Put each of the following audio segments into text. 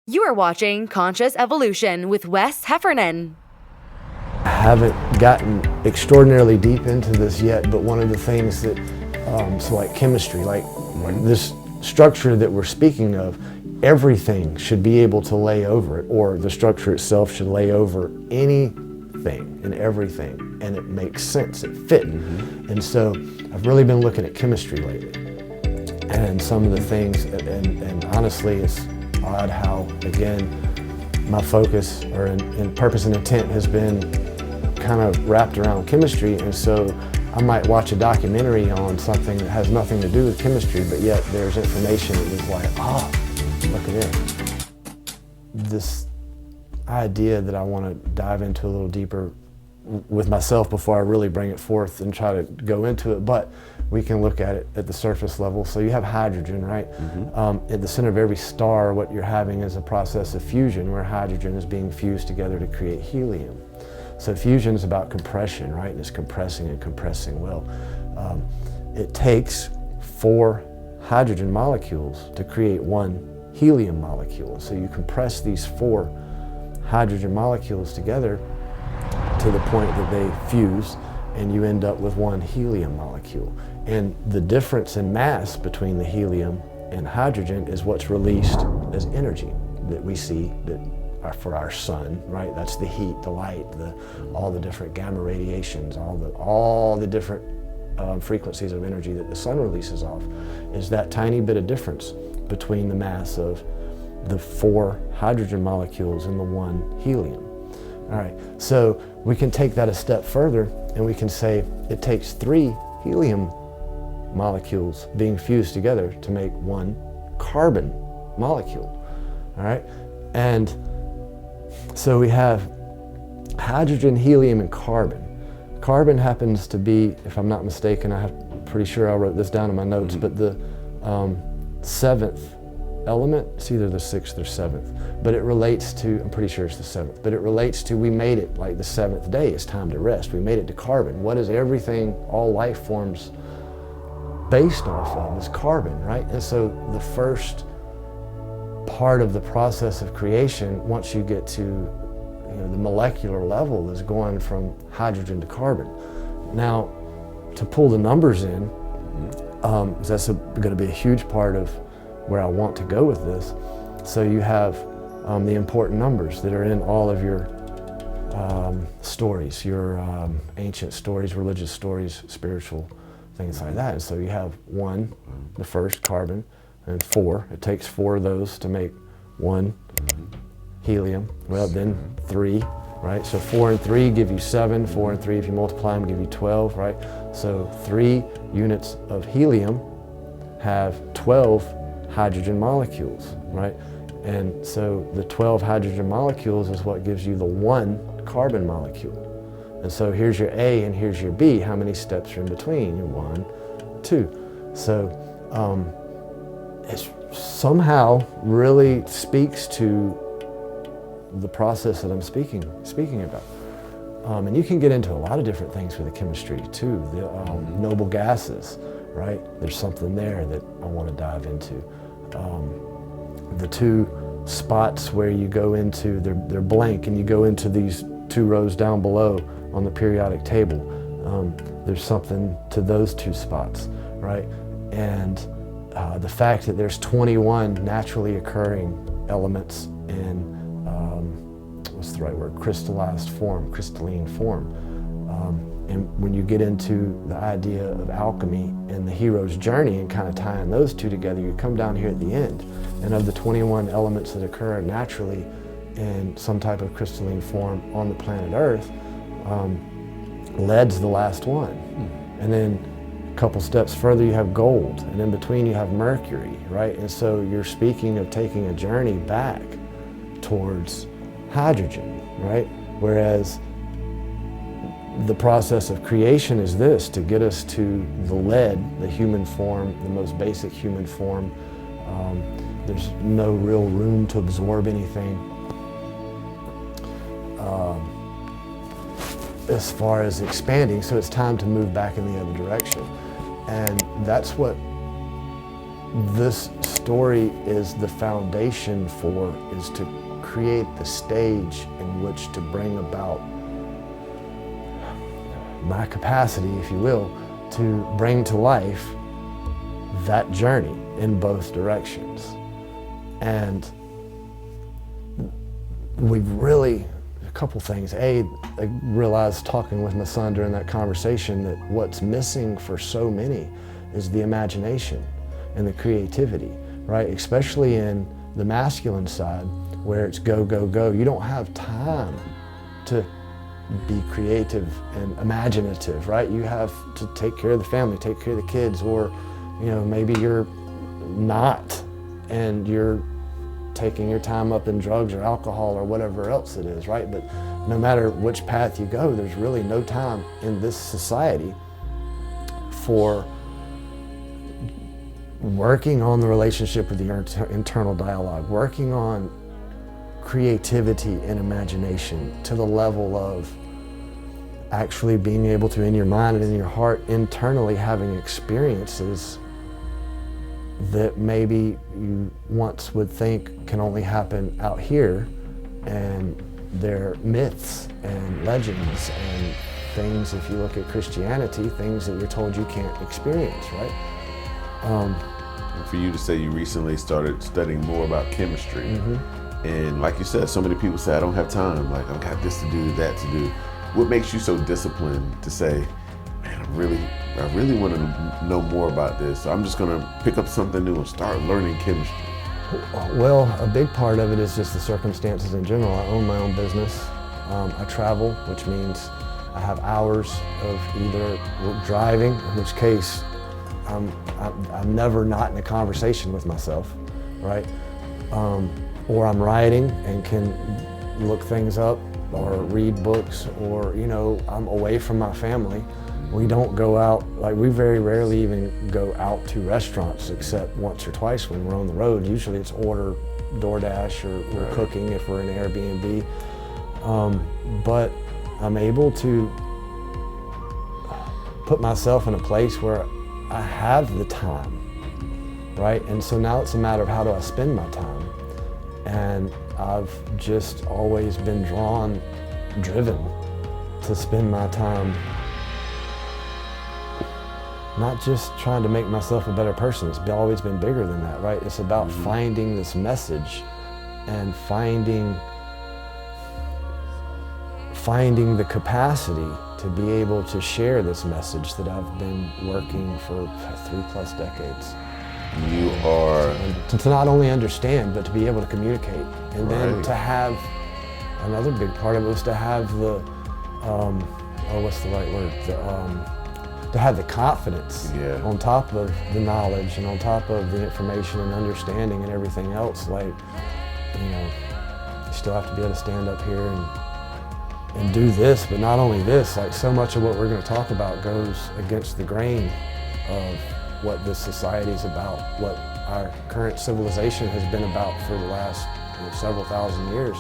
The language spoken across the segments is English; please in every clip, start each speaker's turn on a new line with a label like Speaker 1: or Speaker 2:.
Speaker 1: You are watching Conscious Evolution with Wes Heffernan.
Speaker 2: I haven't gotten extraordinarily deep into this yet, but one of the things that, so like chemistry, like this structure that we're speaking of, everything should be able to lay over it, or the structure itself should lay over anything and everything, and it makes sense, it fit. And so I've really been looking at chemistry lately, and some of the things, and honestly, it's odd how, again, my focus or in purpose and intent has been kind of wrapped around chemistry, and so I might watch a documentary on something that has nothing to do with chemistry, but yet there's information that is like, look at it. This idea that I want to dive into a little deeper with myself before I really bring it forth and try to go into it, but we can look at it at the surface level. So you have hydrogen, right? At the center of every star, what you're having is a process of fusion where hydrogen is being fused together to create helium. So fusion is about compression, right? And it's compressing and compressing. Well, it takes 4 hydrogen molecules to create 1 helium molecule. So you compress these 4 hydrogen molecules together to the point that they fuse, and you end up with 1 helium molecule. And the difference in mass between the helium and hydrogen is what's released as energy that we see for our sun, right? That's the heat, the light, all the different gamma radiations, all the different frequencies of energy that the sun releases off, is that tiny bit of difference between the mass of the 4 hydrogen molecules and the 1 helium. All right, so we can take that a step further, and we can say it takes 3 helium molecules being fused together to make 1 carbon molecule. All right, and so we have hydrogen, helium, and carbon. Carbon happens to be, if I'm not mistaken, I'm pretty sure I wrote this down in my notes, but the 7th element. It's either the 6th or 7th, but it relates to, I'm pretty sure it's the 7th, but it relates to, we made it like the 7th day, it's time to rest. We made it to carbon. What is everything, all life forms based off of is carbon, right? And so the first part of the process of creation, once you get to the molecular level, is going from hydrogen to carbon. Now, to pull the numbers in, that's going to be a huge part of where I want to go with this. So you have the important numbers that are in all of your stories, your ancient stories, religious stories, spiritual things like that. And so you have 1, the first, carbon, and 4. It takes 4 of those to make 1 helium. Well, then 3, right? So 4 and 3 give you 7. 4 and 3, if you multiply them, give you 12, right? So 3 units of helium have 12 hydrogen molecules, right? And so the 12 hydrogen molecules is what gives you the 1 carbon molecule. And so here's your A and here's your B. How many steps are in between? Your 1, 2. So it somehow really speaks to the process that I'm speaking about. And you can get into a lot of different things with the chemistry too. The noble gases, right? There's something there that I want to dive into. The 2 spots where you go into, they're blank, and you go into these 2 rows down below on the periodic table. There's something to those 2 spots, right? And the fact that there's 21 naturally occurring elements in, what's the right word, crystalline form. And when you get into the idea of alchemy and the hero's journey and kind of tying those 2 together, you come down here at the end. And of the 21 elements that occur naturally in some type of crystalline form on the planet Earth, lead's the last one. And then a couple steps further you have gold, and in between you have mercury, right? And so you're speaking of taking a journey back towards hydrogen, right? Whereas the process of creation is this, to get us to the lead, the human form, the most basic human form. There's no real room to absorb anything as far as expanding, so it's time to move back in the other direction. And that's what this story is the foundation is to create the stage in which to bring about my capacity, if you will, to bring to life that journey in both directions. And we've really, a couple things. I realized talking with my son during that conversation that what's missing for so many is the imagination and the creativity, right? Especially in the masculine side where it's go, go, go. You don't have time to be creative and imaginative, right? You have to take care of the family, take care of the kids, or maybe you're not and you're taking your time up in drugs or alcohol or whatever else it is, right? But no matter which path you go, there's really no time in this society for working on the relationship with your internal dialogue, working on creativity and imagination to the level of actually being able to, in your mind and in your heart, internally having experiences that maybe you once would think can only happen out here, and they're myths and legends and things, if you look at Christianity, things that you're told you can't experience, right?
Speaker 3: And for you to say you recently started studying more about chemistry, and like you said, so many people say, I don't have time, like I've got this to do, that to do. What makes you so disciplined to say, man, I really want to know more about this, so I'm just going to pick up something new and start learning chemistry?
Speaker 2: Well, a big part of it is just the circumstances in general. I own my own business. I travel, which means I have hours of either driving, in which case I'm never not in a conversation with myself, right? Or I'm writing and can look things up or read books, or I'm away from my family. We don't go out, we very rarely even go out to restaurants except once or twice when we're on the road. Usually it's order DoorDash, or we're cooking if we're in Airbnb. But I'm able to put myself in a place where I have the time, right? And so now it's a matter of how do I spend my time? And I've just always been driven to spend my time not just trying to make myself a better person. It's always been bigger than that, right? It's about finding this message and finding the capacity to be able to share this message that I've been working for 3+ decades.
Speaker 3: You are...
Speaker 2: To not only understand, but to be able to communicate. And then to have, another big part of it was to have the, what's the right word? To have the confidence on top of the knowledge and on top of the information and understanding and everything else. You still have to be able to stand up here and do this, but not only this, so much of what we're going to talk about goes against the grain of what this society is about, what our current civilization has been about for the last several thousand years.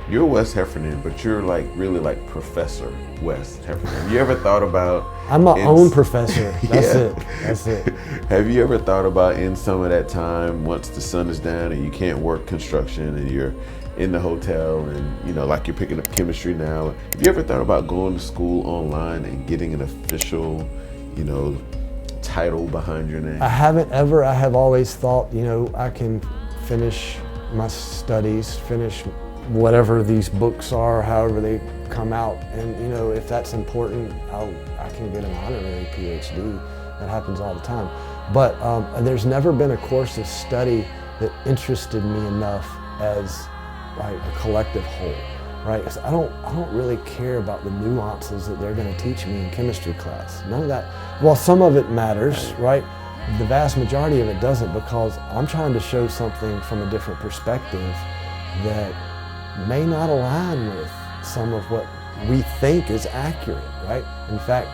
Speaker 3: You're Wes Heffernan, but you're really Professor Wes Heffernan. Have you ever thought about...
Speaker 2: I'm my own professor. That's it.
Speaker 3: Have you ever thought about, in some of that time, once the sun is down and you can't work construction and you're in the hotel and you're picking up chemistry now, have you ever thought about going to school online and getting an official title behind your name?
Speaker 2: I haven't ever. I have always thought, I can finish my studies, finish whatever these books are, however they come out, and if that's important, I can get an honorary PhD. That happens all the time. But there's never been a course of study that interested me enough as a collective whole, right? 'Cause I don't really care about the nuances that they're going to teach me in chemistry class. None of that. Well, some of it matters, right? The vast majority of it doesn't, because I'm trying to show something from a different perspective that may not align with some of what we think is accurate, right? In fact,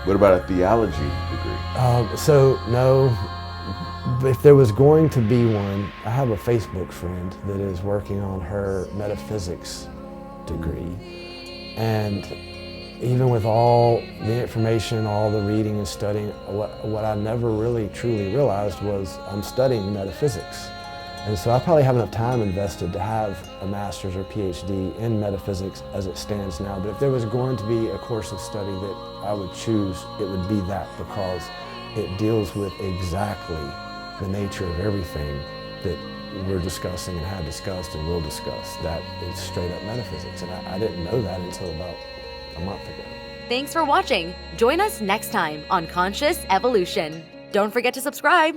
Speaker 3: what about a theology degree?
Speaker 2: So no, if there was going to be one, I have a Facebook friend that is working on her metaphysics degree, and even with all the information, all the reading and studying, what I never really truly realized was I'm studying metaphysics. And so I probably have enough time invested to have a master's or PhD in metaphysics as it stands now. But if there was going to be a course of study that I would choose, it would be that, because it deals with exactly the nature of everything that we're discussing and have discussed and will discuss. That is straight up metaphysics. And I didn't know that until about a month ago.
Speaker 1: Thanks for watching. Join us next time on Conscious Evolution. Don't forget to subscribe.